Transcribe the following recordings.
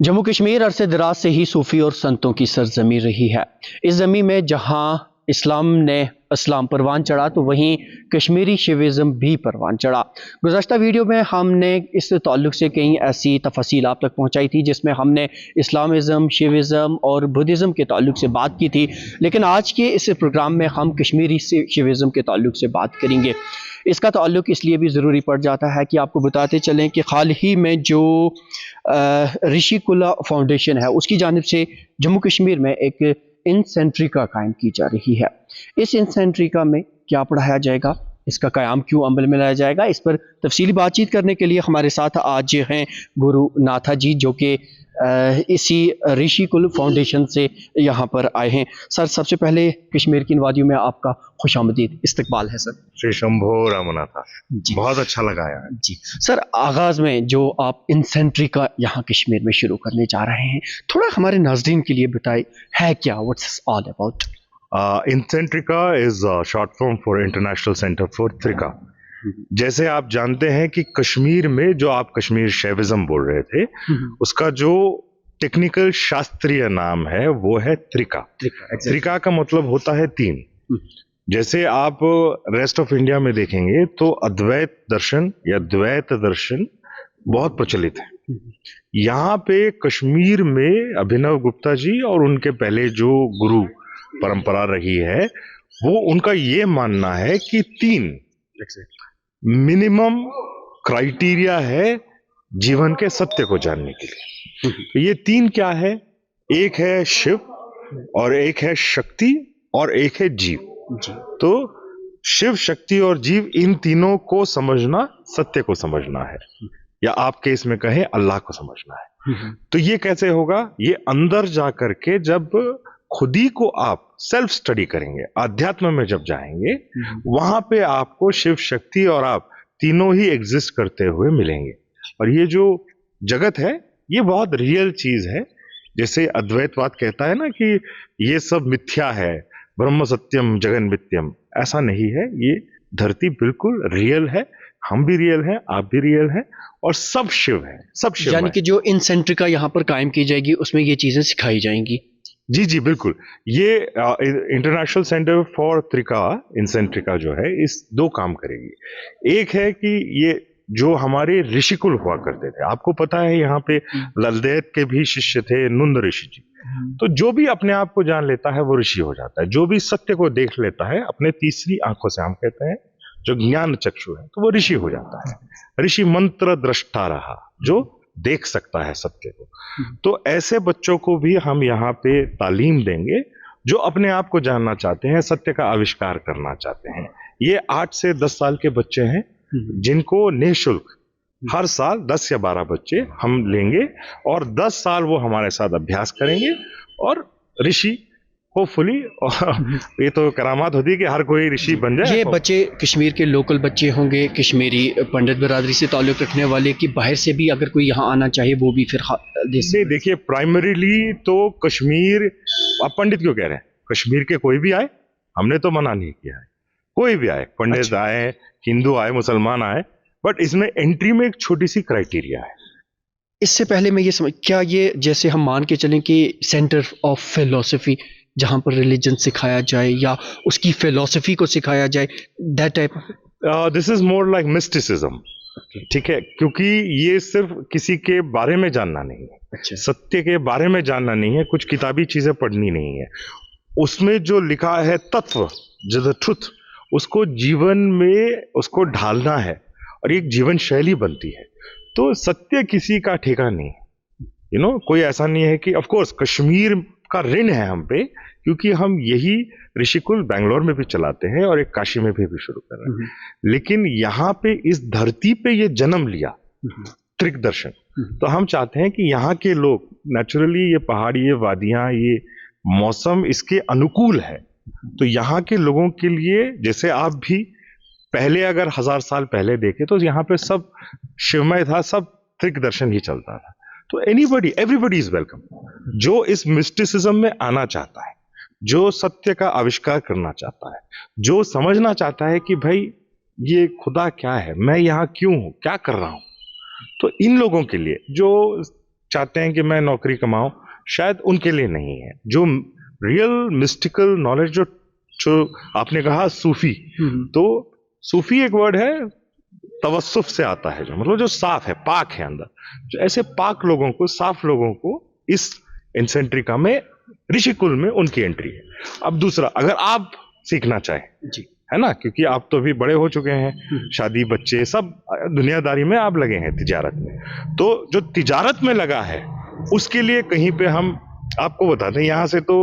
जम्मू कश्मीर अरसे दराज से ही सूफी और संतों की सरजमी रही है। इस ज़मीं में जहां इस्लाम ने इस्लाम परवान चढ़ा तो वहीं कश्मीरी शिविज़म भी परवान चढ़ा। गुज़श्ता वीडियो में हमने इस ताल्लुक़ से कई ऐसी तफसील आप तक पहुँचाई थी जिसमें हमने इस्लामिज़म, शिविज़म और बुद्धिज़्म के ताल्लुक़ से बात की थी, लेकिन आज के इस प्रोग्राम में हम कश्मीरी शिविज़म के ताल्लुक़ से बात करेंगे। इसका ताल्लुक़ इसलिए भी ज़रूरी पड़ जाता है कि आपको बताते चलें कि हाल ही में जो ऋषिकुला फाउंडेशन है उसकी जानिब से जम्मू कश्मीर में एक इन सेंट्रिका कायम की जा रही है। इस इन सेंट्रिका में क्या पढ़ाया जाएगा, इसका क़याम क्यों अमल में लाया जाएगा, इस पर तफसीली बातचीत करने के लिए हमारे साथ आज हैं गुरु नाथा जी, जो कि इसी ऋषिकुल फाउंडेशन से यहाँ पर आए हैं। सर, सबसे पहले कश्मीर की इन वादियों में आपका खुशामदीद इस्तकबाल है सर। श्री शंभो रामनाथा जी, बहुत अच्छा लगा यार। जी सर, आगाज़ में जो आप इन सेंट्रिका यहाँ कश्मीर में शुरू करने जा रहे हैं, थोड़ा हमारे नाज़रीन के लिए बताएं, है क्या, व्हाट्स ऑल अबाउट? इंसेंट्रिका is short form for international centre for Trika. जैसे आप जानते हैं कि कश्मीर में जो आप कश्मीर शैविज्म बोल रहे थे, उसका जो टेक्निकल शास्त्रीय नाम है वो है त्रिका। त्रिका का मतलब होता है तीन। जैसे आप रेस्ट ऑफ इंडिया में देखेंगे तो अद्वैत दर्शन या द्वैत दर्शन बहुत प्रचलित है। यहाँ पे कश्मीर में अभिनव गुप्ता जी और उनके पहले जो गुरु परंपरा रही है, वो उनका ये मानना है कि तीन मिनिमम क्राइटेरिया है जीवन के सत्य को जानने के लिए। ये तीन क्या है? एक है शिव और एक है शक्ति और एक है जीव। तो शिव, शक्ति और जीव, इन तीनों को समझना सत्य को समझना है, या आप केस में कहें अल्लाह को समझना है। तो ये कैसे होगा? ये अंदर जा करके जब खुद ही को आप सेल्फ स्टडी करेंगे, अध्यात्म में जब जाएंगे, वहां पे आपको शिव, शक्ति और आप तीनों ही एग्जिस्ट करते हुए मिलेंगे। और ये जो जगत है ये बहुत रियल चीज है। जैसे अद्वैतवाद कहता है ना कि ये सब मिथ्या है, ब्रह्म सत्यम जगन मिथ्यम, ऐसा नहीं है। ये धरती बिल्कुल रियल है, हम भी रियल हैं, आप भी रियल हैं, और सब शिव है, सब शिव। यानी कि जो इन सेंट्रिका यहाँ पर कायम की जाएगी उसमें ये चीजें सिखाई जाएंगी। जी जी बिल्कुल। ये इंटरनेशनल सेंटर फॉर त्रिका, इंसेंट्रिका जो है, इस दो काम करेगी। एक है कि ये जो हमारे ऋषिकुल हुआ करते थे, आपको पता है यहाँ पे ललदेव के भी शिष्य थे, नुंद ऋषि जी। तो जो भी अपने आप को जान लेता है वो ऋषि हो जाता है। जो भी सत्य को देख लेता है अपने तीसरी आंखों से, हम कहते हैं जो ज्ञान चक्षु है, तो वो ऋषि हो जाता है। ऋषि मंत्र दृष्टा रहा, जो देख सकता है सत्य को। तो ऐसे बच्चों को भी हम यहाँ पे तालीम देंगे जो अपने आप को जानना चाहते हैं, सत्य का आविष्कार करना चाहते हैं। ये 8 से 10 साल के बच्चे हैं जिनको निःशुल्क हर साल 10 या 12 बच्चे हम लेंगे और 10 साल वो हमारे साथ अभ्यास करेंगे और ऋषि होपफुली। ये तो करामात होती है कि हर कोई ऋषि बन जाए। ये बच्चे कश्मीर के लोकल बच्चे होंगे, कश्मीरी पंडित बिरादरी से ताल्लुक़ रखने वाले, कि बाहर से भी अगर कोई यहाँ आना चाहे वो भी फिर देखिए, प्राइमरीली तो कश्मीर, आप पंडित क्यों कह रहे हैं? कश्मीर के कोई भी आए, हमने तो मना नहीं किया है। कोई भी आए, पंडित अच्छा। आए, हिंदू आए, मुसलमान आए, बट इसमें एंट्री में एक छोटी सी क्राइटेरिया है। इससे पहले मैं ये समझ, क्या ये जैसे हम मान के चलें कि सेंटर ऑफ फिलोसफी जहाँ पर रिलीजन सिखाया जाए या उसकी फिलोसफी को सिखाया जाए, that type? This is more like mysticism, ठीक है, क्योंकि ये सिर्फ किसी के बारे में जानना नहीं है। अच्छा। सत्य के बारे में जानना नहीं है, कुछ किताबी चीजें पढ़नी नहीं है। उसमें जो लिखा है तत्व, जो द ट्रुथ, उसको जीवन में उसको ढालना है और एक जीवन शैली बनती है। तो सत्य किसी का ठेका नहीं, कोई ऐसा नहीं है कि, ऑफ कोर्स कश्मीर का ऋण है हम पे, क्योंकि हम यही ऋषिकुल बैंगलोर में भी चलाते हैं और एक काशी में भी शुरू कर रहे हैं। लेकिन यहाँ पे इस धरती पे ये जन्म लिया त्रिक दर्शन, तो हम चाहते हैं कि यहाँ के लोग नेचुरली, ये पहाड़ी, ये वादियां, ये मौसम इसके अनुकूल है। तो यहाँ के लोगों के लिए, जैसे आप भी पहले अगर 1000 साल पहले देखे तो यहाँ पे सब शिवमय था, सब त्रिक दर्शन ही चलता था। तो एवरीबडी इज वेलकम। जो इस मिस्टिसिज्म में आना चाहता है, जो सत्य का आविष्कार करना चाहता है, जो समझना चाहता है कि भाई ये खुदा क्या है, मैं यहाँ क्यों हूं, क्या कर रहा हूं, तो इन लोगों के लिए जो चाहते हैं कि मैं नौकरी कमाऊं, शायद उनके लिए नहीं है। जो रियल मिस्टिकल नॉलेज, जो आपने कहा सूफी, तो सूफी एक वर्ड है, तवस्सुफ से आता है, जो मतलब जो साफ है, पाक है अंदर। जो ऐसे पाक लोगों को, साफ लोगों को इस इंसेंट्रिका में, ऋषिकुल में उनकी एंट्री है। अब दूसरा, अगर आप सीखना चाहें जी, है ना, क्योंकि आप तो अभी बड़े हो चुके हैं, शादी बच्चे सब दुनियादारी में आप लगे हैं, तिजारत में। तो जो तिजारत में लगा है उसके लिए कहीं पे हम आपको बता दें, यहाँ से तो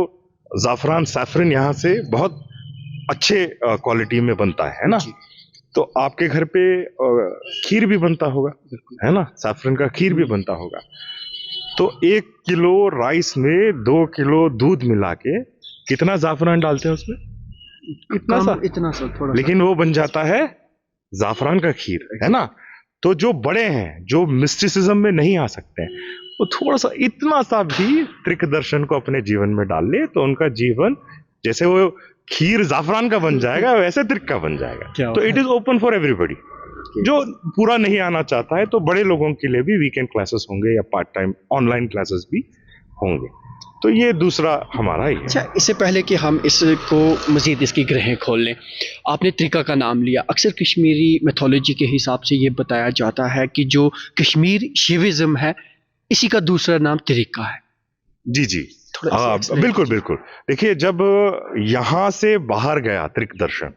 जाफरान सैफरन यहाँ से बहुत अच्छे क्वालिटी में बनता है ना। जी। तो आपके घर पे खीर भी बनता होगा, है ना, सैफरन का खीर भी बनता होगा। तो 1 किलो राइस में 2 किलो दूध मिला के कितना जाफरान डालते हैं उसमें? इतना सा थोड़ा, लेकिन वो बन जाता है जाफरान का खीर, है ना। तो जो बड़े हैं, जो मिस्टिसिज्म में नहीं आ सकते हैं, वो थोड़ा सा, इतना सा भी त्रिक दर्शन को अपने जीवन में डाल ले, तो उनका जीवन जैसे वो खीर जाफरान का बन जाएगा, वैसे त्रिक का बन जाएगा। तो it is open for everybody. जो पूरा नहीं आना चाहता है, तो बड़े लोगों के लिए भी वीकेंड क्लासेस होंगे या पार्ट टाइम ऑनलाइन क्लासेस भी होंगे। तो ये दूसरा हमारा ही है। अच्छा, इससे पहले कि हम इसको मज़ीद इसकी ग्रहें खोल लें, आपने त्रिका का नाम लिया। अक्सर कश्मीरी मैथोलॉजी के हिसाब से ये बताया जाता है कि जो कश्मीर शिविज़म है, इसी का दूसरा नाम त्रिका है। जी जी, बिल्कुल बिल्कुल। देखिए, जब यहाँ से बाहर गया त्रिक दर्शन,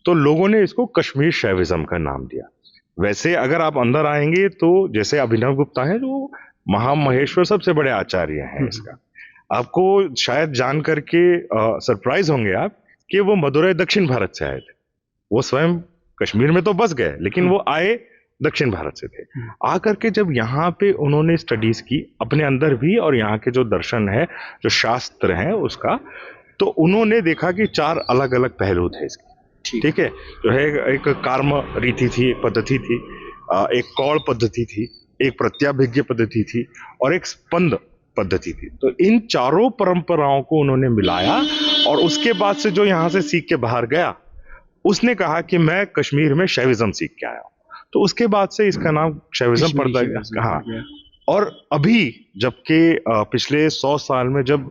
तो लोगों ने इसको कश्मीर शैविज्म का नाम दिया। वैसे अगर आप अंदर आएंगे तो जैसे अभिनव गुप्ता है, जो महामहेश्वर सबसे बड़े आचार्य हैं इसका, आपको शायद जान करके सरप्राइज होंगे आप कि वो मदुरै दक्षिण भारत से आए थे। वो स्वयं कश्मीर में तो बस गए, लेकिन वो आए दक्षिण भारत से थे। आकर के जब यहाँ पे उन्होंने स्टडीज की अपने अंदर भी, और यहाँ के जो दर्शन है, जो शास्त्र है उसका, तो उन्होंने देखा कि 4 अलग अलग पहलू थे इसके। ठीक है, जो है एक कार्म रीति थी, एक पद्धति थी, एक कौड़ पद्धति थी, एक प्रत्याभिज्ञ पद्धति थी, और एक स्पंद पद्धति थी। तो इन चारों परंपराओं को उन्होंने मिलाया, और उसके बाद से जो यहाँ से सीख के बाहर गया, उसने कहा कि मैं कश्मीर में शैविज्म सीख के आया हूँ। तो उसके बाद से इसका नाम शैविज्म पड़ता गया। हाँ, और अभी जबकि पिछले 100 साल में जब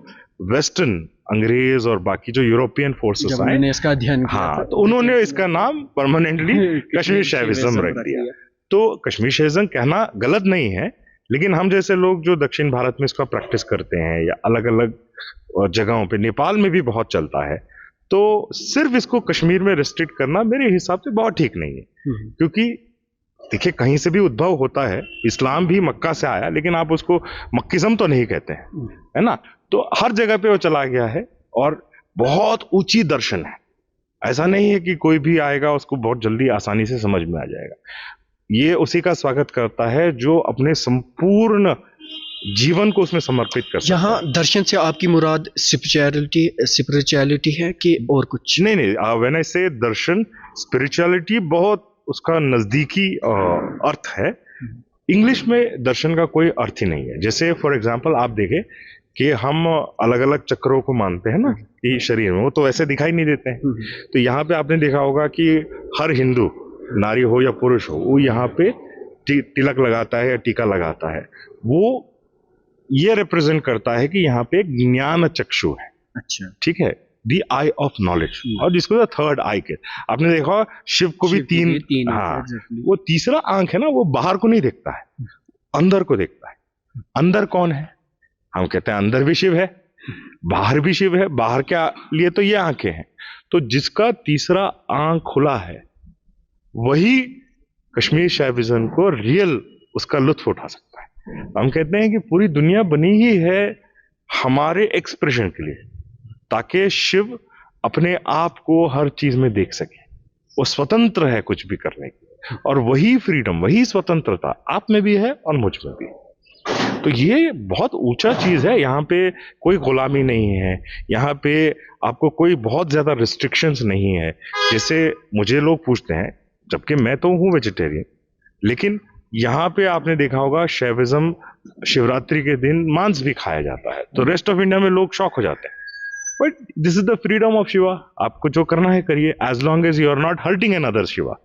वेस्टर्न अंग्रेज और बाकी जो यूरोपियन फोर्सेस आए, इसका अध्ययन किया, हाँ, तो उन्होंने इसका नाम परमानेंटली कश्मीर शैविज्म रख दिया। तो कश्मीर शैविज्म कहना गलत नहीं है, लेकिन हम जैसे लोग जो दक्षिण भारत में इसका प्रैक्टिस करते हैं, या अलग अलग जगहों पे, नेपाल में भी बहुत चलता है, तो सिर्फ इसको कश्मीर में रिस्ट्रिक्ट करना मेरे हिसाब से बहुत ठीक नहीं है। क्योंकि देखिए, कहीं से भी उद्भव होता है, इस्लाम भी मक्का से आया, लेकिन आप उसको मक्किज्म तो नहीं कहते हैं, है ना। तो हर जगह पे वो चला गया है, और बहुत ऊंची दर्शन है। ऐसा नहीं है कि कोई भी आएगा उसको बहुत जल्दी आसानी से समझ में आ जाएगा। ये उसी का स्वागत करता है जो अपने संपूर्ण जीवन को उसमें समर्पित कर सकता है। यहाँ दर्शन से आपकी मुराद स्पिरिचुअलिटी है कि और कुछ? नहीं, व्हेन आई से दर्शन, स्पिरिचुअलिटी बहुत उसका नजदीकी अर्थ है। इंग्लिश में दर्शन का कोई अर्थ ही नहीं है। जैसे फॉर एग्जांपल आप देखें कि हम अलग अलग चक्रों को मानते हैं ना, कि शरीर में, वो तो ऐसे दिखाई नहीं देते हैं। तो यहाँ पे आपने देखा होगा कि हर हिंदू, नारी हो या पुरुष हो, वो यहाँ पे तिलक लगाता है या टीका लगाता है। वो ये रिप्रेजेंट करता है कि यहाँ पे एक ज्ञान चक्षु है। अच्छा, ठीक है, दी आई ऑफ नॉलेज, और जिसको थर्ड आई के, आपने देखा शिव को भी तीन, हाँ, वो तीसरा आंख है ना, वो बाहर को नहीं देखता है, अंदर को देखता है। अंदर कौन है? हम कहते हैं अंदर भी शिव है, बाहर भी शिव है। बाहर के लिए तो ये आंखें हैं। तो जिसका तीसरा आंख खुला है, वही कश्मीर शैविज्म को रियल उसका लुत्फ उठा सकता है। हम कहते हैं कि पूरी दुनिया बनी ही है हमारे एक्सप्रेशन के लिए, ताकि शिव अपने आप को हर चीज में देख सके। वो स्वतंत्र है कुछ भी करने की, और वही फ्रीडम, वही स्वतंत्रता आप में भी है और मुझ में भी है। तो ये बहुत ऊंचा चीज है। यहाँ पे कोई गुलामी नहीं है, यहाँ पे आपको कोई बहुत ज्यादा रिस्ट्रिक्शंस नहीं है। जैसे मुझे लोग पूछते हैं, जबकि मैं तो हूँ वेजिटेरियन, लेकिन यहाँ पे आपने देखा होगा शैविज्म, शिवरात्रि के दिन मांस भी खाया जाता है। तो रेस्ट ऑफ इंडिया में लोग शॉक हो जाते हैं, but this is the freedom of Shiva. आपको जो करना है करिए, as long as you are not hurting an other Shiva.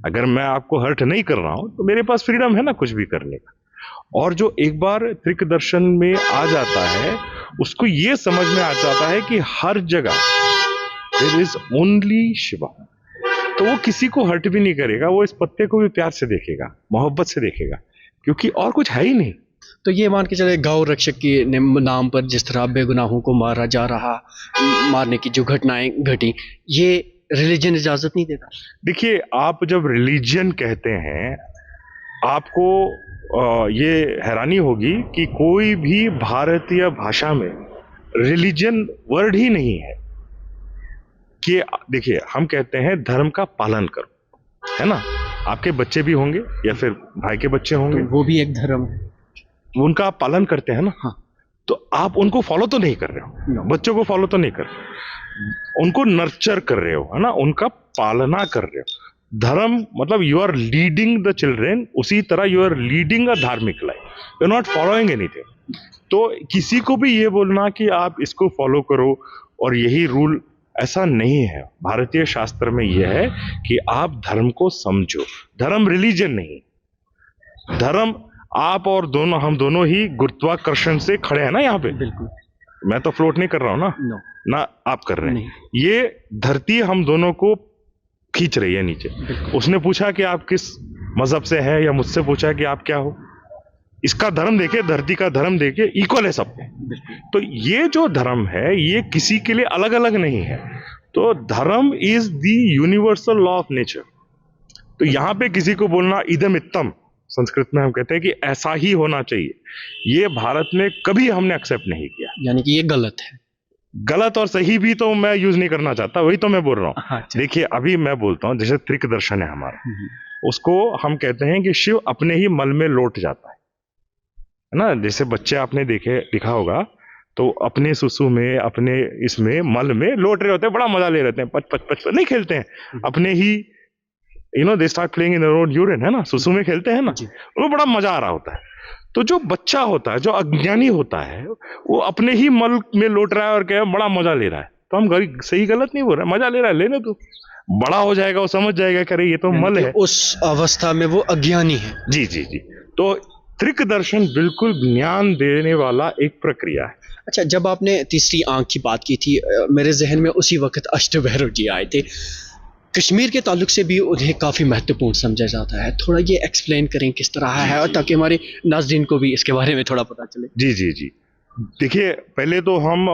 अगर मैं आपको हर्ट नहीं कर रहा हूं, तो मेरे पास फ्रीडम है ना कुछ भी करने का। और जो एक बार त्रिक दर्शन में आ जाता है उसको ये समझ में आ जाता है कि हर जगह देयर इज ओनली शिवा, तो वो किसी को हर्ट भी नहीं करेगा, वो इस पत्ते को भी प्यार से देखेगा, मोहब्बत से देखेगा, क्योंकि और कुछ है ही नहीं। तो ये मान के चले गौ रक्षक के नाम पर जिस तरह बेगुनाहों को मारा जा रहा, मारने की जो घटनाएं घटी, ये रिलीजन इजाजत नहीं देता। देखिए, आप जब रिलीजन कहते हैं, आपको ये हैरानी होगी कि कोई भी भारतीय भाषा में रिलीजन वर्ड ही नहीं है। कि देखिए, हम कहते हैं धर्म का पालन करो, है ना, आपके बच्चे भी होंगे या फिर भाई के बच्चे होंगे, तो वो भी एक धर्म है, उनका आप पालन करते हैं ना। हाँ। तो आप उनको फॉलो तो नहीं कर रहे हो, No. बच्चों को फॉलो तो नहीं कर रहे हो, उनको नर्चर कर रहे हो, है ना, उनका पालना कर रहे हो। धर्म मतलब you are leading the children, उसी तरह यू आर लीडिंग अ धार्मिक life, you are not following anything. तो किसी को भी ये बोलना कि आप इसको फॉलो करो और यही रूल, ऐसा नहीं है। भारतीय शास्त्र में यह है कि आप धर्म को समझो। धर्म रिलीजन नहीं, धर्म आप और दोनों, हम दोनों ही गुरुत्वाकर्षण से खड़े हैं ना यहाँ पे। बिल्कुल, मैं तो फ्लोट नहीं कर रहा हूँ ना, नो, ना आप कर रहे हैं। नहीं। ये धरती हम दोनों को खींच रही है नीचे। उसने पूछा कि आप किस मजहब से हैं, या मुझसे पूछा कि आप क्या हो। इसका धर्म देखे, धरती का धर्म देखे, इक्वल है सब पे। तो ये जो धर्म है ये किसी के लिए अलग अलग नहीं है। तो धर्म is the universal law of nature. तो यहाँ पे किसी को बोलना इदम इत्तम, संस्कृत में हम कहते हैं कि ऐसा ही होना चाहिए, ये भारत में कभी हमने एक्सेप्ट नहीं किया। यानी कि ये गलत है। गलत और सही भी तो मैं यूज नहीं करना चाहता, वही तो मैं बोल रहा हूँ। हाँ, देखिए, अभी मैं बोलता हूँ, जैसे त्रिक दर्शन है हमारा, उसको हम कहते हैं कि शिव अपने ही मल में लौट जाता है ना। जैसे बच्चे आपने देखा होगा, तो अपने सुसु में, अपने इसमें मल में लौट रहे होते हैं, बड़ा मजा ले रहे हैं, पच पच पच पच नहीं खेलते हैं, अपने ही they start playing in road urine, है ना, सुसु में खेलते हैं ना, उनको बड़ा मजा आ रहा होता है। तो जो बच्चा होता है, जो अज्ञानी होता है, वो अपने ही मल में लौट रहा है और कह बड़ा मजा ले रहा है। तो हम सही गलत नहीं बोल रहे, मजा ले रहा है, लेने तो बड़ा हो जाएगा, वो समझ जाएगा, करे ये तो मल है। उस अवस्था में वो अज्ञानी है। जी जी जी। तो त्रिक दर्शन बिल्कुल ज्ञान देने वाला एक प्रक्रिया है। अच्छा, जब आपने तीसरी आंख की बात की थी, मेरे जहन में उसी वक्त अष्टभैरव जी आए थे। कश्मीर के ताल्लुक से भी उन्हें काफ़ी महत्वपूर्ण समझा जाता है। थोड़ा ये एक्सप्लेन करें किस तरह है, और ताकि हमारे नाज़रीन को भी इसके बारे में थोड़ा पता चले। जी जी जी। देखिए, पहले तो हम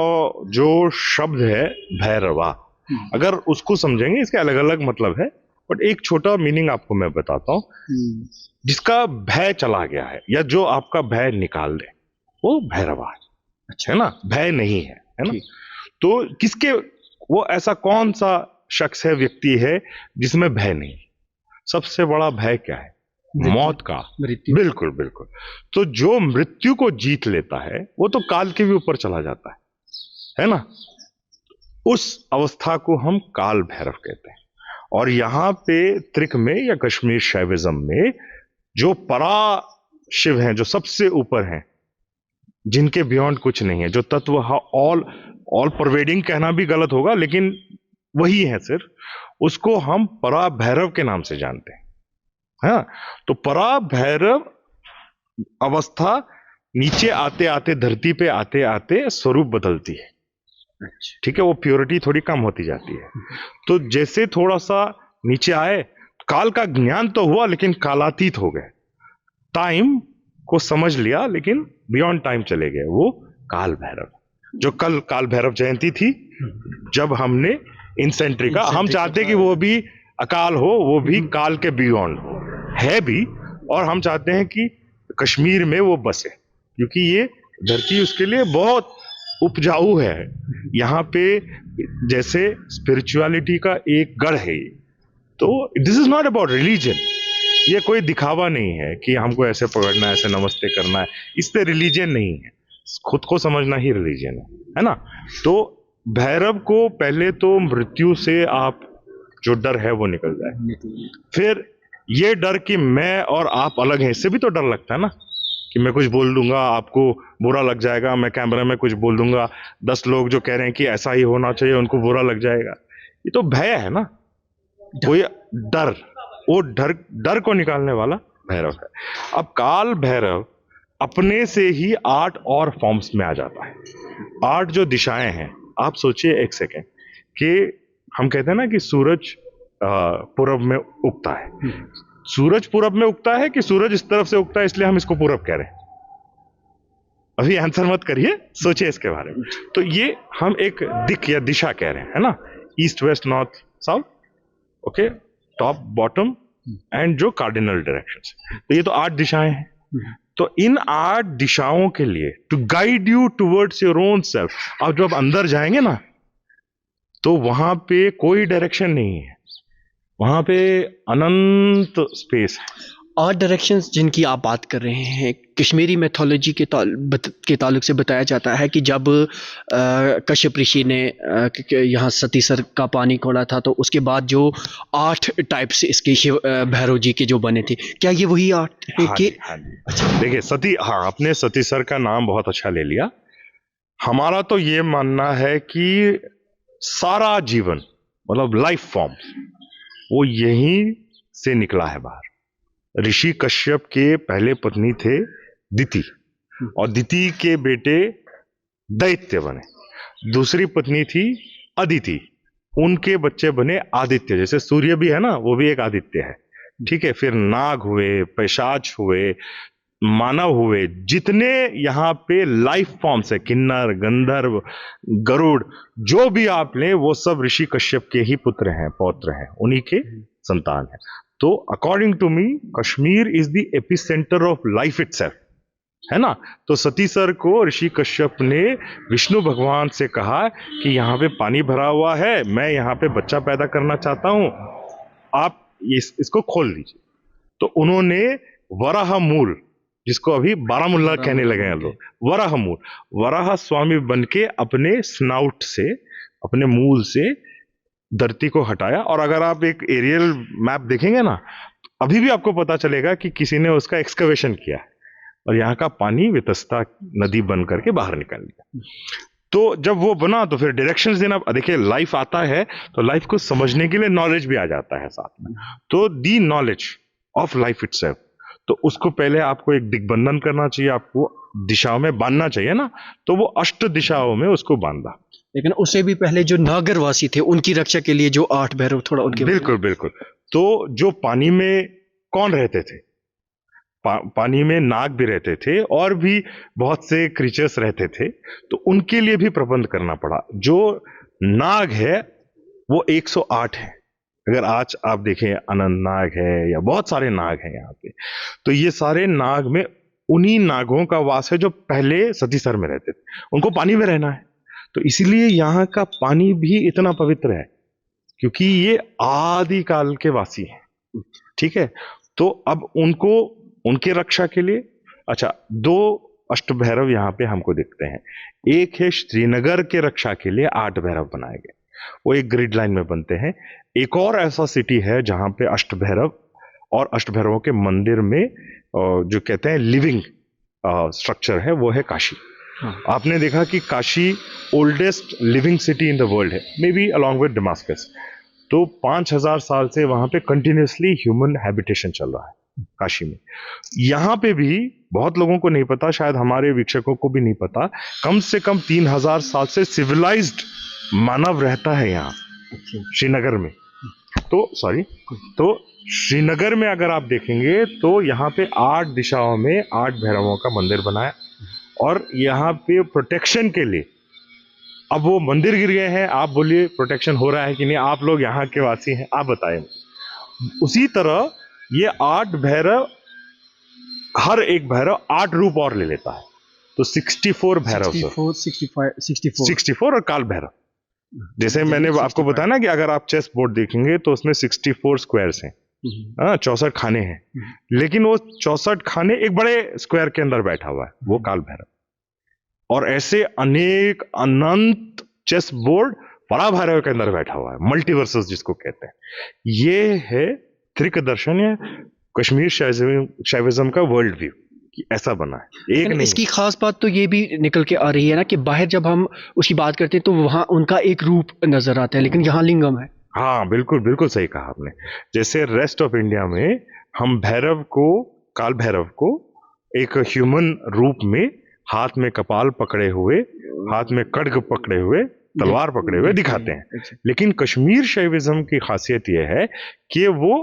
जो शब्द है भैरवा, अगर उसको समझेंगे, इसके अलग अलग मतलब है, बट एक छोटा मीनिंग आपको मैं बताता हूँ। जिसका भय चला गया है, या जो आपका भय निकाल दे, वो भैरवा है। अच्छा, है ना, भय नहीं है, है ना। तो किसके, वो ऐसा कौन सा शख्स है, व्यक्ति है जिसमें भय नहीं? सबसे बड़ा भय क्या है? मौत का, मृत्यु। बिल्कुल बिल्कुल। तो जो मृत्यु को जीत लेता है वो तो काल के भी ऊपर चला जाता है ना। उस अवस्था को हम काल भैरव कहते हैं। और यहाँ पे त्रिक में या कश्मीर शैविज्म में जो परा शिव हैं, जो सबसे ऊपर हैं, जिनके बियॉन्ड कुछ नहीं है, जो तत्व ऑल परवेडिंग कहना भी गलत होगा, लेकिन वही है सिर्फ, उसको हम परा भैरव के नाम से जानते हैं। हाँ, तो परा भैरव अवस्था नीचे आते आते, धरती पे आते आते स्वरूप बदलती है। ठीक है, वो प्योरिटी थोड़ी कम होती जाती है। तो जैसे थोड़ा सा नीचे आए, काल का ज्ञान तो हुआ लेकिन कालातीत हो गए, टाइम को समझ लिया लेकिन बियॉन्ड टाइम चले गए, वो काल भैरव। जो कल काल भैरव जयंती थी, जब हमने इंसेंट्रिका, हम चाहते कि वो भी अकाल हो, वो भी काल के बियॉन्ड हो, है भी, और हम चाहते हैं कि कश्मीर में वो बसे, क्योंकि ये धरती उसके लिए बहुत उपजाऊ है। यहाँ पे जैसे स्पिरिचुअलिटी का एक गढ़ है ये। तो this is not about religion, ये कोई दिखावा नहीं है कि हमको ऐसे पकड़ना है, ऐसे नमस्ते करना है, इससे रिलीजन नहीं है, खुद को समझना ही रिलीजन है ना। तो भैरव को पहले तो मृत्यु से आप जो डर है वो निकल जाए, फिर ये डर कि मैं और आप अलग हैं, इससे भी तो डर लगता है ना, कि मैं कुछ बोल दूंगा आपको बुरा लग जाएगा, मैं कैमरा में कुछ बोल दूंगा, 10 लोग जो कह रहे हैं कि ऐसा ही होना चाहिए उनको बुरा लग जाएगा, ये तो भय है ना, कोई डर, वो डर को निकालने वाला भैरव है। अब काल भैरव अपने से ही 8 और फॉर्म्स में आ जाता है। 8 जो दिशाएं हैं, आप सोचिए एक सेकेंड कि हम कहते हैं ना कि सूरज पूरब में उगता है। सूरज पूरब में उगता है कि सूरज इस तरफ से उगता है इसलिए हम इसको पूरब कह रहे हैं? अभी आंसर मत करिए, सोचिए इसके बारे में। तो ये हम एक दिक या दिशा कह रहे हैं, है ना? East west north south, okay, top bottom and जो कार्डिनल डायरेक्शंस। तो ये तो 8 दिशाएं हैं। तो इन 8 दिशाओं के लिए to guide you towards your own self, आप जब अंदर जाएंगे ना तो वहां पे कोई डायरेक्शन नहीं है, वहां पे अनंत स्पेस है। 8 डायरेक्शंस जिनकी आप बात कर रहे हैं, कश्मीरी मैथोलॉजी के ताल्लुक से बताया जाता है कि जब कश्यप ऋषि ने यहाँ सतीसर का पानी खोला था तो उसके बाद जो 8 टाइप्स इसके शिव भैरव जी के जो बने थे, क्या ये वही 8 है हाँ कि? जी, हाँ जी। अच्छा देखिए, सती, हाँ, आपने सतीसर का नाम बहुत अच्छा ले लिया। हमारा तो ये मानना है कि सारा जीवन, मतलब लाइफ फॉर्म, वो यहीं से निकला है बाहर। ऋषि कश्यप के पहले पत्नी थे दिति, और दिति के बेटे दैत्य बने। दूसरी पत्नी थी अदिति, उनके बच्चे बने आदित्य। जैसे सूर्य भी है ना, वो भी एक आदित्य है, ठीक है। फिर नाग हुए, पैशाच हुए, मानव हुए, जितने यहाँ पे लाइफ फॉर्म्स है, किन्नर, गंधर्व, गरुड़, जो भी आप लें, वो सब ऋषि कश्यप के ही पुत्र हैं, पौत्र हैं, उन्हीं के संतान हैं। तो according to me, Kashmir is the epicentre of life itself, है ना? तो सतीसर को ऋषि कश्यप ने विष्णु भगवान से कहा कि यहाँ पे पानी भरा हुआ है, मैं यहाँ पे बच्चा पैदा करना चाहता हूं, आप इसको खोल दीजिए। तो उन्होंने वराह मूल, जिसको अभी बारामुल्ला कहने लगे हैं लोग, वराह मूल, वराह स्वामी बन के अपने स्नाउट से, अपने मूल से धरती को हटाया। और अगर आप एक एरियल मैप देखेंगे ना, अभी भी आपको पता चलेगा कि किसी ने उसका एक्सकवेशन किया है और यहाँ का पानी वितस्ता नदी बन करके बाहर निकल गया। तो जब वो बना तो फिर डायरेक्शंस देना, देखिए लाइफ आता है तो लाइफ को समझने के लिए नॉलेज भी आ जाता है साथ में। तो दी नॉलेज ऑफ लाइफ इटसेल्फ, तो उसको पहले आपको एक दिग्बंधन करना चाहिए, आपको दिशाओं में बांधना चाहिए ना, तो वो 8 दिशाओं में उसको बांधा। लेकिन उससे भी पहले जो नागरवासी थे उनकी रक्षा के लिए जो 8 भैरव, थोड़ा उनके बिल्कुल बिल्कुल। तो जो पानी में कौन रहते थे, पानी में नाग भी रहते थे और भी बहुत से क्रीचर्स रहते थे, तो उनके लिए भी प्रबंध करना पड़ा। जो नाग है वो 108 है। अगर आज आप देखें, अनंत नाग है या बहुत सारे नाग हैं यहाँ पे, तो ये सारे नाग में उन्हीं नागों का वास है जो पहले सतीसर में रहते थे, उनको पानी में रहना है। तो इसीलिए यहाँ का पानी भी इतना पवित्र है, क्योंकि ये आदि काल के वासी हैं, ठीक है। तो अब उनको, उनके रक्षा के लिए, अच्छा, 2 अष्टभैरव यहाँ पे हमको दिखते हैं। एक है श्रीनगर के रक्षा के लिए 8 भैरव बनाए गए, वो एक ग्रिड लाइन में बनते हैं। एक और ऐसा सिटी है जहां पे अष्टभैरव और अष्टभैरवों के मंदिर में जो कहते हैं लिविंग स्ट्रक्चर है, वो है काशी। आपने देखा कि Kashi oldest living city in the world है, मे बी अलॉन्ग विद डेमास्कस। तो 5000 साल से वहां पे कंटिन्यूसली ह्यूमन हैबिटेशन चल रहा है काशी में। यहाँ पे भी बहुत लोगों को नहीं पता, शायद हमारे वीक्षकों को भी नहीं पता, कम से कम 3000 साल से सिविलाइज्ड मानव रहता है यहाँ श्रीनगर में। तो श्रीनगर में अगर आप देखेंगे तो यहाँ पे 8 दिशाओं में 8 भैरवों का मंदिर बनाया, और यहाँ पे प्रोटेक्शन के लिए, अब वो मंदिर गिर गए हैं, आप बोलिए प्रोटेक्शन हो रहा है कि नहीं? आप लोग यहाँ के वासी हैं, आप बताएं। उसी तरह ये 8 भैरव, हर एक भैरव 8 रूप और ले लेता है, तो 64 भैरव, 64 और काल भैरव। जैसे मैंने आपको बताया ना कि अगर आप चेस बोर्ड देखेंगे तो उसमें 64 स्क्वायर्स हैं, 64 खाने हैं, लेकिन वो 64 खाने एक बड़े स्क्वायर के अंदर बैठा हुआ है, वो काल भैरव। और ऐसे अनेक अनंत चेस बोर्ड बड़ा भैरव के अंदर बैठा हुआ है, मल्टीवर्सेस जिसको कहते हैं। ये है त्रिक दर्शन या कश्मीर शैविज्म का वर्ल्ड व्यू, कि ऐसा बना है। एक नहीं, इसकी खास बात तो ये भी निकल के आ रही है ना कि बाहर जब हम उसकी बात करते हैं तो वहां उनका एक रूप नजर आता है, लेकिन यहाँ लिंगम है। हाँ बिल्कुल बिल्कुल सही कहा आपने। जैसे रेस्ट ऑफ इंडिया में हम भैरव को, काल भैरव को एक ह्यूमन रूप में, हाथ में कपाल पकड़े हुए, हाथ में खड्ग पकड़े हुए, तलवार पकड़े हुए दिखाते हैं। लेकिन कश्मीर शैविज्म की खासियत यह है कि वो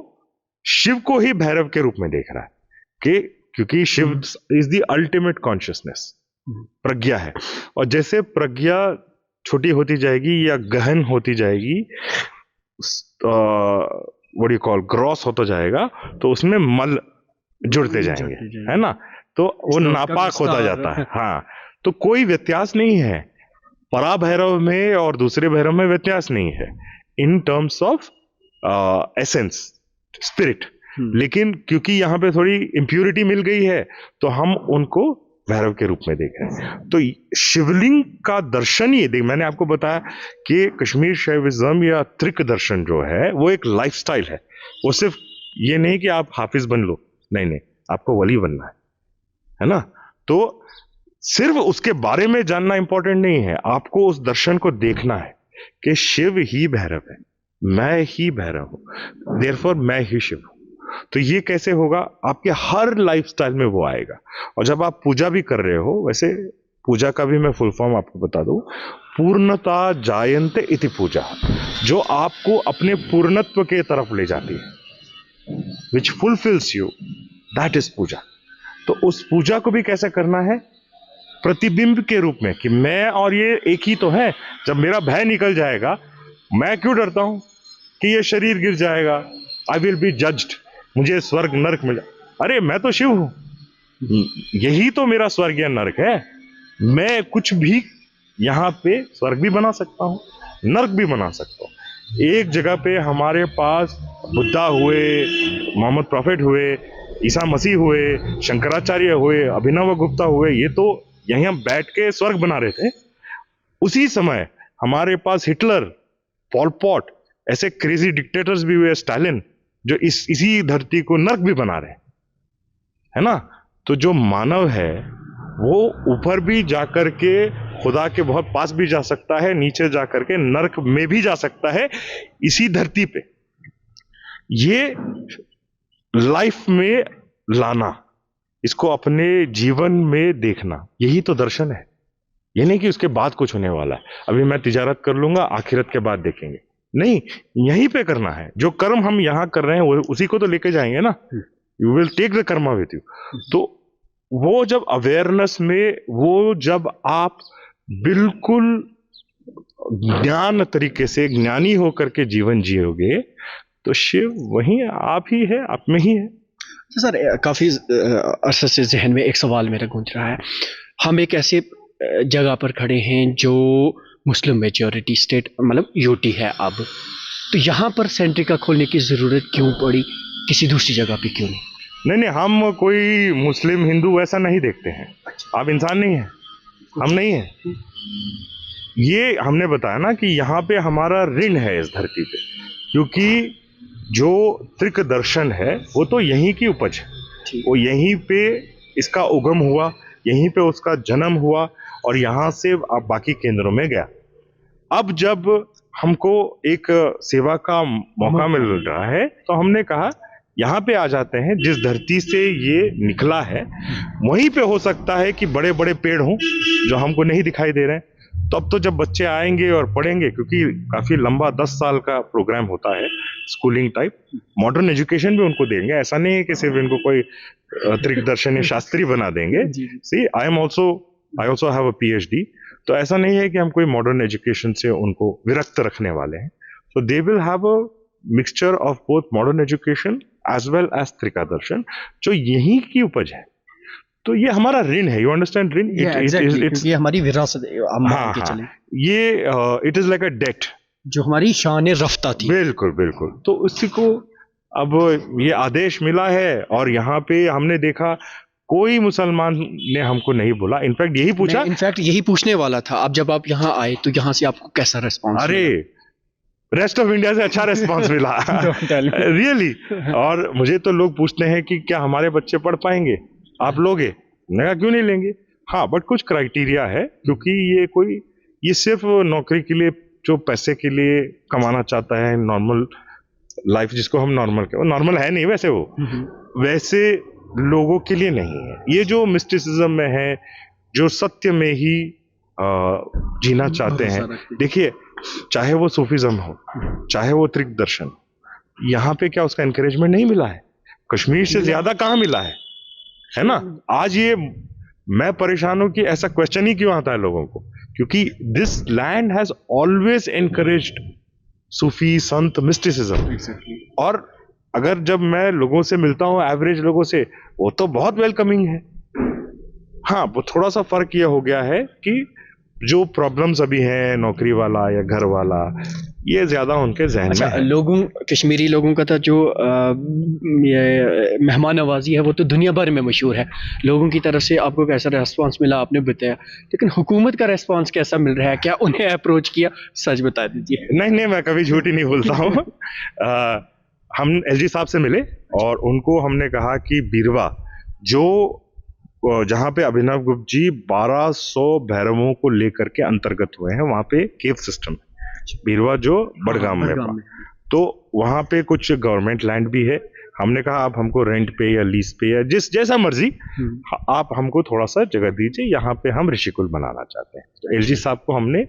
शिव को ही भैरव के रूप में देख रहा है, कि क्योंकि Shiva is the ultimate consciousness, प्रज्ञा है। और जैसे प्रज्ञा छोटी होती जाएगी या गहन होती जाएगी, व्हाट यू कॉल ग्रॉस होता जाएगा, तो उसमें मल जुड़ते जाएंगे, है ना, तो वो नापाक होता जाता है। हाँ, तो कोई व्यत्यास नहीं है पराभैरव में और दूसरे भैरव में, व्यत्यास नहीं है in terms of essence, spirit. लेकिन क्योंकि यहाँ पे थोड़ी इम्प्योरिटी मिल गई है, तो हम उनको भैरव के रूप में देख रहे हैं। तो शिवलिंग का दर्शन ही देख, मैंने आपको बताया कि कश्मीर शैविज्म या त्रिक दर्शन जो है वो एक लाइफस्टाइल है। वो सिर्फ ये नहीं कि आप हाफिज बन लो, नहीं नहीं, आपको वली बनना है ना। तो सिर्फ उसके बारे में जानना इंपॉर्टेंट नहीं है, आपको उस दर्शन को देखना है कि शिव ही भैरव है, मैं ही भैरव हूं, देयरफॉर मैं ही शिव हूं। तो ये कैसे होगा, आपके हर लाइफस्टाइल में वो आएगा। और जब आप पूजा भी कर रहे हो, वैसे पूजा का भी मैं फुल फॉर्म आपको बता दूं, पूर्णता जायन्ते इति पूजा, जो आपको अपने पूर्णत्व के तरफ ले जाती है, विच फुलफिल्स यू, दैट इज पूजा। तो उस पूजा को भी कैसे करना है, प्रतिबिंब के रूप में, कि मैं और ये एक ही तो है। जब मेरा भय निकल जाएगा, मैं क्यों डरता हूं कि ये शरीर गिर जाएगा, आई विल बी जज्ड, मुझे स्वर्ग नरक मिला। अरे मैं तो शिव हूं, यही तो मेरा स्वर्ग या नरक है। मैं कुछ भी यहाँ पे स्वर्ग भी बना सकता हूँ, नरक भी बना सकता हूँ। एक जगह पे हमारे पास बुद्धा हुए, मोहम्मद प्रॉफिट हुए, ईसा मसीह हुए, शंकराचार्य हुए, अभिनव गुप्ता हुए, ये तो यहीं बैठ के स्वर्ग बना रहे थे। उसी समय हमारे पास हिटलर, पॉल पॉट, ऐसे क्रेजी डिक्टेटर्स भी हुए, स्टालिन, जो इसी धरती को नर्क भी बना रहे हैं, है ना। तो जो मानव है वो ऊपर भी जाकर के खुदा के बहुत पास भी जा सकता है, नीचे जाकर के नर्क में भी जा सकता है, इसी धरती पे। ये लाइफ में लाना, इसको अपने जीवन में देखना, यही तो दर्शन है। ये नहीं कि उसके बाद कुछ होने वाला है, अभी मैं तिजारत कर लूंगा, आखिरत के बाद देखेंगे, नहीं, यहीं पे करना है। जो कर्म हम यहां कर रहे हैं वो उसी को तो लेके जाएंगे ना, you will take the karma with you. तो वो जब अवेयरनेस में, वो जब आप बिल्कुल ज्ञान तरीके से ज्ञानी होकर के जीवन जियोगे, तो शिव वही आप ही है, आप में ही है। तो सर काफ़ी अरसे से जहन में एक सवाल मेरा गूंज रहा है। हम एक ऐसे जगह पर खड़े हैं जो मुस्लिम मेजॉरिटी स्टेट, मतलब यूटी है अब, तो यहाँ पर सेंट्रिका खोलने की ज़रूरत क्यों पड़ी, किसी दूसरी जगह पे क्यों नहीं? नहीं, हम कोई मुस्लिम हिंदू ऐसा नहीं देखते हैं। आप इंसान नहीं है, हम नहीं है। ये हमने बताया ना कि यहाँ पे हमारा ऋण है इस धरती पे, क्योंकि जो त्रिक दर्शन है वो तो यहीं की उपज है, वो यहीं पे इसका उगम हुआ, यहीं पे उसका जन्म हुआ, और यहाँ से आप बाकी केंद्रों में गया। अब जब हमको एक सेवा का मौका मिल रहा है, तो हमने कहा यहाँ पे आ जाते हैं, जिस धरती से ये निकला है वहीं पे हो सकता है कि बड़े बड़े पेड़ हों जो हमको नहीं दिखाई दे रहे हैं। तो अब तो जब बच्चे आएंगे और पढ़ेंगे, क्योंकि काफी लंबा 10 साल का प्रोग्राम होता है, स्कूलिंग टाइप, मॉडर्न एजुकेशन भी उनको देंगे। ऐसा नहीं है कि सिर्फ इनको कोई त्रिक दर्शनीय शास्त्री बना देंगे। See I also have a PhD, तो ऐसा नहीं है कि हम कोई मॉडर्न एजुकेशन से उनको विरक्त रखने वाले हैं। So they will have a mixture of both modern education as well as Trika दर्शन, जो यहीं की उपज है। तो ये हमारा ऋण है, यू अंडरस्टैंड, ऋण, ये हमारी विरासत है, हाँ, ये it is like a date जो हमारी शान रफ्ता थी। बिल्कुल बिल्कुल। तो उसी को अब ये आदेश मिला है, और यहाँ पे हमने देखा कोई मुसलमान ने हमको नहीं बोला, इनफैक्ट यही पूछा, इनफैक्ट यही पूछने वाला था। अब जब आप यहाँ आए तो यहाँ से आपको कैसा रिस्पॉन्स? अरे रेस्ट ऑफ इंडिया से अच्छा रिस्पॉन्स मिला, रियली। और मुझे तो लोग पूछते हैं कि क्या हमारे बच्चे पढ़ पाएंगे, आप लोगे? मैंने कहा क्यों नहीं लेंगे, हाँ बट कुछ क्राइटेरिया है, क्योंकि ये सिर्फ नौकरी के लिए, जो पैसे के लिए कमाना चाहता है, नॉर्मल लाइफ जिसको हम नॉर्मल, वो नॉर्मल है नहीं वैसे, वो वैसे लोगों के लिए नहीं है। ये जो मिस्टिसिज्म में है, जो सत्य में ही जीना चाहते हैं, देखिए चाहे वो सूफीज्म हो, चाहे वो त्रिक दर्शन, यहाँ पे क्या उसका एनकरेजमेंट नहीं मिला है? कश्मीर से ज्यादा कहाँ मिला है ना? आज ये मैं परेशान हूं कि ऐसा क्वेश्चन ही क्यों आता है लोगों को, क्योंकि this land has always encouraged सूफी संत मिस्टिसिज्म। और अगर जब मैं लोगों से मिलता हूं, एवरेज लोगों से, वो तो बहुत वेलकमिंग है। हाँ, वो थोड़ा सा फर्क ये हो गया है कि जो प्रॉब्लम्स अभी हैं, नौकरी वाला या घर वाला, ये ज्यादा उनके जहन में है। लोगों, कश्मीरी लोगों का तो जो ये मेहमान नवाजी है वो तो दुनिया भर में मशहूर है। लोगों की तरफ से आपको कैसा रेस्पॉन्स मिला आपने बताया, लेकिन हुकूमत का रेस्पॉन्स कैसा मिल रहा है? क्या उन्हें अप्रोच किया? सच बता दीजिए। नहीं, मैं कभी झूठ ही नहीं बोलता हूँ। हम एलजी साहब से मिले और उनको हमने कहा कि बीरवा, जो जहाँ पे अभिनव गुप्त जी 1200 भैरवों को लेकर के अंतर्गत हुए हैं, वहां पे केव सिस्टम है बीरवा, जो बड़गाम में। तो वहां पे कुछ गवर्नमेंट लैंड भी है। हमने कहा आप हमको रेंट पे या लीज पे या जैसा मर्जी आप हमको थोड़ा सा जगह दीजिए, यहाँ पे हम ऋषिकुल बनाना चाहते हैं। तो एलजी साहब को हमने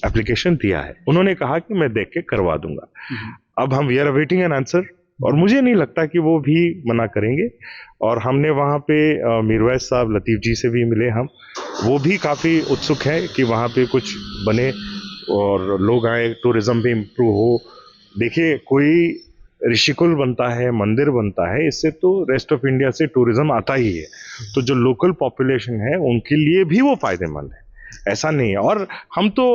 एप्लीकेशन दिया है, उन्होंने कहा कि मैं देख के करवा दूंगा। अब हम we are awaiting an answer, और मुझे नहीं लगता कि वो भी मना करेंगे। और हमने वहाँ पे मीरवैस साहब, लतीफ़ जी से भी मिले हम, वो भी काफ़ी उत्सुक है कि वहाँ पे कुछ बने और लोग आए, टूरिज्म भी इम्प्रूव हो। देखिए, कोई ऋषिकुल बनता है, मंदिर बनता है, इससे तो रेस्ट ऑफ इंडिया से टूरिज्म आता ही है। तो जो लोकल पॉपुलेशन है उनके लिए भी वो फायदेमंद है, ऐसा नहीं है। और हम तो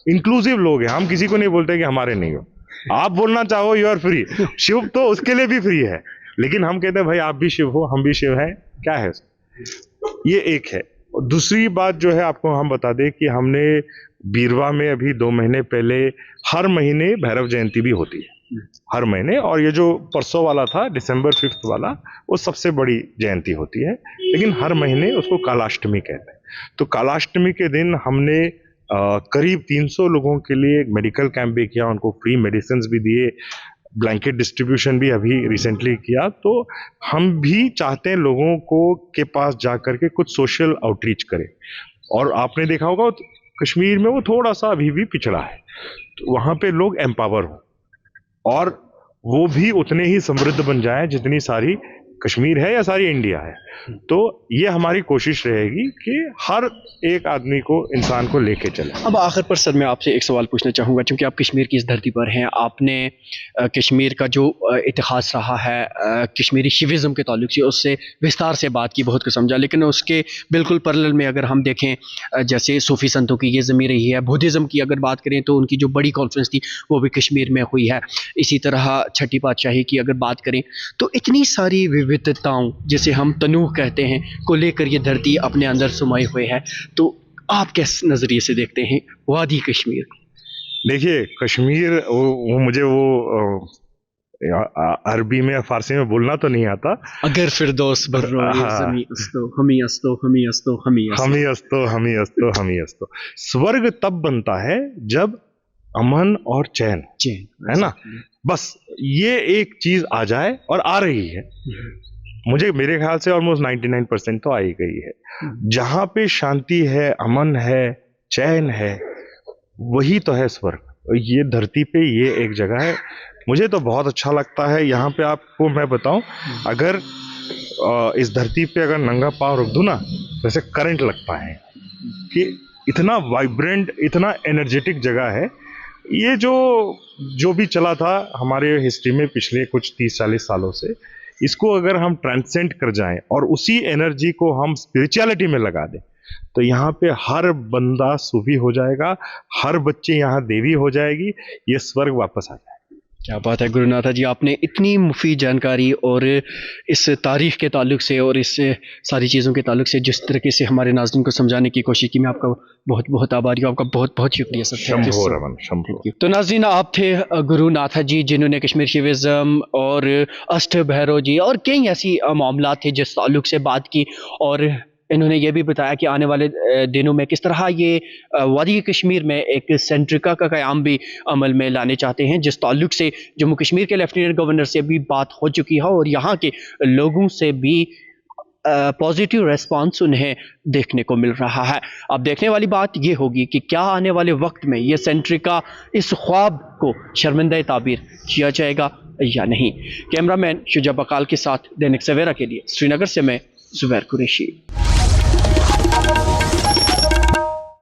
इंक्लूसिव लोग हैं, हम किसी को नहीं बोलते कि हमारे नहीं हो। आप बोलना चाहो, यू आर फ्री। शिव तो उसके लिए भी फ्री है, लेकिन हम कहते हैं भाई आप भी शिव हो, हम भी शिव हैं, क्या है। ये एक है। दूसरी बात जो है आपको हम बता दें कि हमने बीरवा में अभी 2 महीने पहले, हर महीने भैरव जयंती भी होती है, हर महीने। और ये जो परसों वाला था, दिसंबर 5 वाला, वो सबसे बड़ी जयंती होती है, लेकिन हर महीने उसको कालाष्टमी कहते हैं। तो कालाष्टमी के दिन हमने करीब 300 लोगों के लिए एक मेडिकल कैंप भी किया, उनको फ्री मेडिसिन भी दिए, ब्लैंकेट डिस्ट्रीब्यूशन भी अभी रिसेंटली किया। तो हम भी चाहते हैं लोगों को के पास जा करके कुछ सोशल आउटरीच करें। और आपने देखा होगा कश्मीर में वो थोड़ा सा अभी भी पिछड़ा है, तो वहाँ पे लोग एम्पावर हो और वो भी उतने ही समृद्ध बन जाएं जितनी सारी कश्मीर है या सारी इंडिया है। तो ये हमारी कोशिश रहेगी कि हर एक आदमी को, इंसान को लेके चले। अब आखिर पर सर मैं आपसे एक सवाल पूछना चाहूँगा, क्योंकि आप कश्मीर की इस धरती पर हैं, आपने कश्मीर का जो इतिहास रहा है कश्मीरी शिविज़म के ताल्लुक से, उससे विस्तार से बात की, बहुत कुछ समझा। लेकिन उसके बिल्कुल पैरेलल में अगर हम देखें, जैसे सूफ़ी संतों की ये ज़मीन रही है, बुद्धिज़्म की अगर बात करें तो उनकी जो बड़ी कॉन्फ्रेंस थी वो भी कश्मीर में हुई है। इसी तरह छठी पातशाही की अगर बात करें, तो इतनी सारी विविधताओं, जिसे हम तनूह कहते हैं, को लेकर ये धरती अपने अंदर समाये हुए है। तो आप किस नज़रिए से देखते हैं वादी कश्मीर? देखिए, कश्मीर वो मुझे वो अरबी में, फारसी में बोलना तो नहीं आता। अगर फिरदौस हमी अस्तो, स्वर्ग तब बनता है जब अमन और चैन है ना, बस ये एक चीज आ जाए, और आ रही है। मेरे ख्याल से ऑलमोस्ट 99% तो आ ही गई है। जहां पे शांति है, अमन है, चैन है, वही तो है स्वर्ग। ये धरती पे ये एक जगह है, मुझे तो बहुत अच्छा लगता है यहाँ पे। आपको मैं बताऊं, अगर इस धरती पे अगर नंगा पाँव रख दूं ना, वैसे करंट लगता है कि इतना वाइब्रेंट, इतना एनर्जेटिक जगह है। ये जो भी चला था हमारे हिस्ट्री में पिछले कुछ 30-40 सालों से, इसको अगर हम ट्रांसेंड कर जाएं और उसी एनर्जी को हम स्पिरिचुअलिटी में लगा दें, तो यहाँ पे हर बंदा सूफी हो जाएगा, हर बच्चे यहाँ देवी हो जाएगी, ये स्वर्ग वापस आ जाएगा। क्या बात है गुरुनाथा जी, आपने इतनी मुफीद जानकारी और इस तारीख़ के ताल्लुक से और इस सारी चीज़ों के ताल्लुक से जिस तरीके से हमारे नाज़रीन को समझाने की कोशिश की, मैं आपका बहुत बहुत आभारी हूँ। आपका बहुत बहुत शुक्रिया सर। शंभो रमन, शंभो। तो नाज़रीन, आप थे गुरुनाथा जी, जिन्होंने कश्मीर शिविज़म और अष्ट भैरव जी और कई ऐसी मामला थे जिस ताल्लुक से बात की, और इन्होंने ये भी बताया कि आने वाले दिनों में किस तरह ये वादी कश्मीर में एक सेंट्रिका का क़याम भी अमल में लाने चाहते हैं, जिस ताल्लुक से जम्मू कश्मीर के लेफ्टिनेंट गवर्नर से भी बात हो चुकी है और यहाँ के लोगों से भी पॉजिटिव रेस्पॉन्स उन्हें देखने को मिल रहा है। अब देखने वाली बात ये होगी कि क्या आने वाले वक्त में ये सेंट्रिका इस ख्वाब को शर्मिंदा ताबीर किया जाएगा या नहीं। कैमरामैन शुजा बकाल के साथ दैनिक सवेरा के लिए श्रीनगर से मैं जुबैर कुरैशी।